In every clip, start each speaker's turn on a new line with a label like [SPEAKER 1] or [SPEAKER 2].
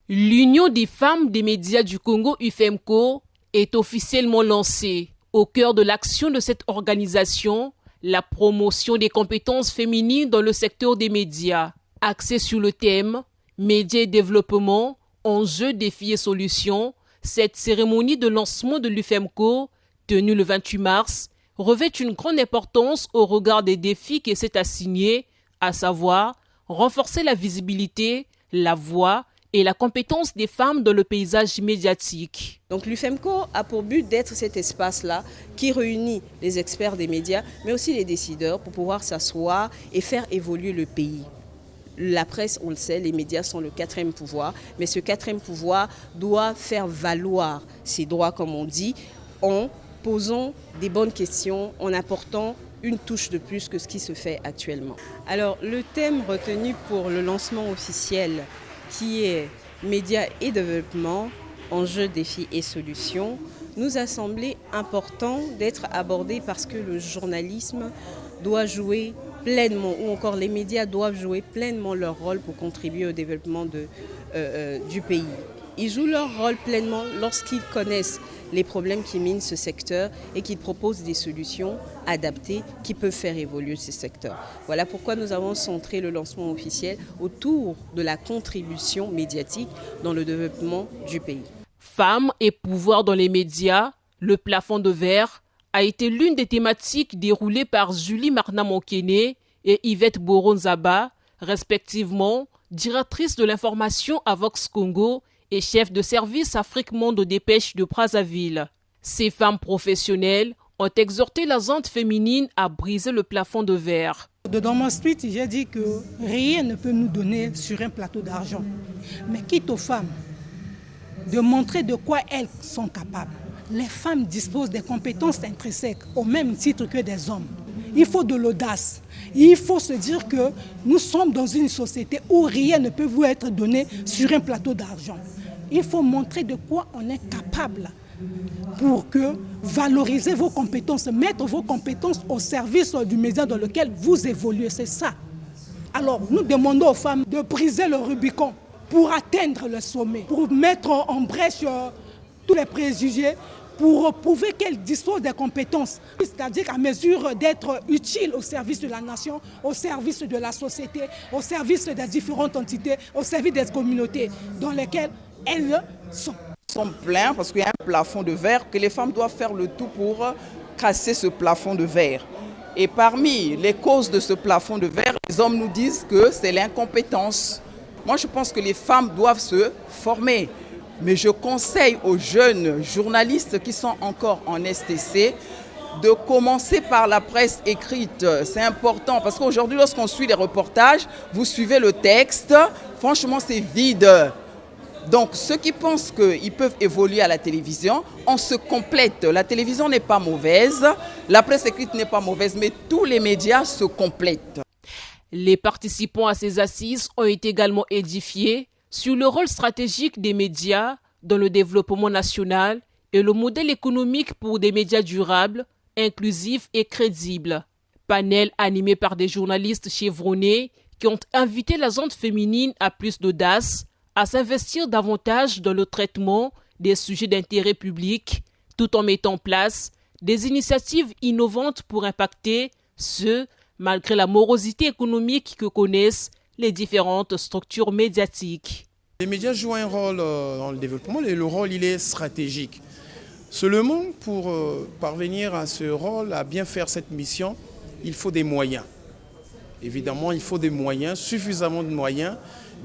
[SPEAKER 1] L'Union des femmes des médias du Congo, UFEMCO, est officiellement lancée. Au cœur de l'action de cette organisation, la promotion des compétences féminines dans le secteur des médias. Axée sur le thème « Médias et développement, enjeux, défis et solutions », cette cérémonie de lancement de l'UFEMCO, tenue le 28 mars, revêt une grande importance au regard des défis qui s'est assigné, à savoir renforcer la visibilité, la voix et la compétence des femmes dans le paysage médiatique.
[SPEAKER 2] Donc l'UFEMCO a pour but d'être cet espace-là qui réunit les experts des médias, mais aussi les décideurs pour pouvoir s'asseoir et faire évoluer le pays. La presse, on le sait, les médias sont le quatrième pouvoir, mais ce quatrième pouvoir doit faire valoir ses droits, comme on dit, en posant des bonnes questions, en apportant une touche de plus que ce qui se fait actuellement. Alors le thème retenu pour le lancement officiel, qui est médias et développement, enjeux, défis et solutions, nous a semblé important d'être abordé parce que le journalisme doit jouer pleinement, ou encore les médias doivent jouer pleinement leur rôle pour contribuer au développement du pays. Ils jouent leur rôle pleinement lorsqu'ils connaissent les problèmes qui minent ce secteur et qu'ils proposent des solutions adaptées qui peuvent faire évoluer ce secteur. Voilà pourquoi nous avons centré le lancement officiel autour de la contribution médiatique dans le développement du pays.
[SPEAKER 1] Femmes et pouvoir dans les médias, le plafond de verre a été l'une des thématiques déroulées par Julie Marna-Monkene et Yvette Boronzaba, respectivement directrice de l'information à Vox Congo et chef de service Afrique Monde aux dépêches de Brazzaville. Ces femmes professionnelles ont exhorté la gente féminine à briser le plafond de verre.
[SPEAKER 3] Dans mon tweet, j'ai dit que rien ne peut nous donner sur un plateau d'argent. Mais quitte aux femmes de montrer de quoi elles sont capables. Les femmes disposent des compétences intrinsèques au même titre que des hommes. Il faut de l'audace. Il faut se dire que nous sommes dans une société où rien ne peut vous être donné sur un plateau d'argent. Il faut montrer de quoi on est capable pour que valoriser vos compétences, mettre vos compétences au service du média dans lequel vous évoluez. C'est ça. Alors, nous demandons aux femmes de briser le Rubicon pour atteindre le sommet, pour mettre en brèche tous les préjugés, pour prouver qu'elles disposent des compétences, c'est-à-dire à mesure d'être utiles au service de la nation, au service de la société, au service des différentes entités, au service des communautés dans lesquelles elles sont.
[SPEAKER 4] Ils sont pleins parce qu'il y a un plafond de verre que les femmes doivent faire le tout pour casser ce plafond de verre. Et parmi les causes de ce plafond de verre, les hommes nous disent que c'est l'incompétence. Moi, je pense que les femmes doivent se former. Mais je conseille aux jeunes journalistes qui sont encore en STC de commencer par la presse écrite. C'est important parce qu'aujourd'hui, lorsqu'on suit les reportages, vous suivez le texte, franchement, c'est vide. Donc, ceux qui pensent qu'ils peuvent évoluer à la télévision, on se complète. La télévision n'est pas mauvaise, la presse écrite n'est pas mauvaise, mais tous les médias se complètent.
[SPEAKER 1] Les participants à ces assises ont été également édifiés sur le rôle stratégique des médias dans le développement national et le modèle économique pour des médias durables, inclusifs et crédibles. Panel animé par des journalistes chevronnés qui ont invité la gente féminine à plus d'audace, à s'investir davantage dans le traitement des sujets d'intérêt public, tout en mettant en place des initiatives innovantes pour impacter ce, malgré la morosité économique que connaissent les différentes structures médiatiques.
[SPEAKER 5] Les médias jouent un rôle dans le développement et le rôle il est stratégique. Seulement, pour parvenir à ce rôle, à bien faire cette mission, il faut des moyens. Évidemment, il faut des moyens, suffisamment de moyens,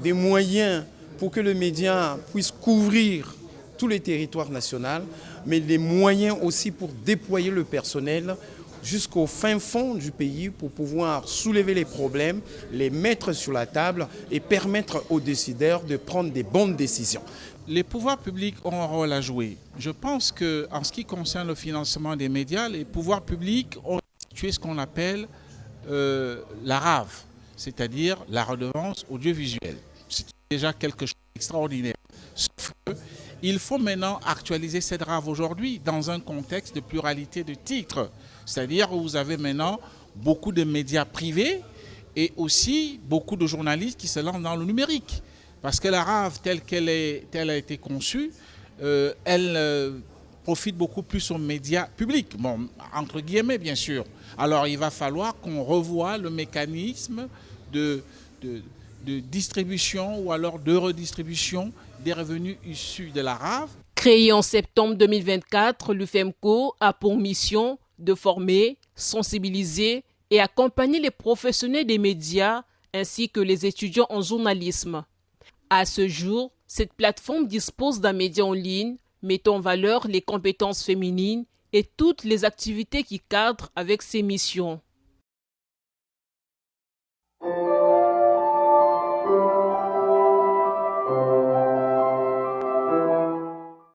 [SPEAKER 5] des moyens pour que le média puisse couvrir tous les territoires nationaux, mais des moyens aussi pour déployer le personnel jusqu'au fin fond du pays pour pouvoir soulever les problèmes, les mettre sur la table et permettre aux décideurs de prendre des bonnes décisions.
[SPEAKER 6] Les pouvoirs publics ont un rôle à jouer. Je pense qu'en ce qui concerne le financement des médias, les pouvoirs publics ont institué ce qu'on appelle la RAV, c'est-à-dire la redevance audiovisuelle. C'est déjà quelque chose d'extraordinaire. Sauf qu'il faut maintenant actualiser cette RAV aujourd'hui dans un contexte de pluralité de titres. C'est-à-dire où vous avez maintenant beaucoup de médias privés et aussi beaucoup de journalistes qui se lancent dans le numérique. Parce que la RAV, telle a été conçue, elle profite beaucoup plus aux médias publics, bon, entre guillemets bien sûr. Alors il va falloir qu'on revoie le mécanisme de distribution ou alors de redistribution des revenus issus de la RAV.
[SPEAKER 1] Créé en septembre 2024, l'UFEMCO a pour mission de former, sensibiliser et accompagner les professionnels des médias ainsi que les étudiants en journalisme. À ce jour, cette plateforme dispose d'un média en ligne mettant en valeur les compétences féminines et toutes les activités qui cadrent avec ses missions.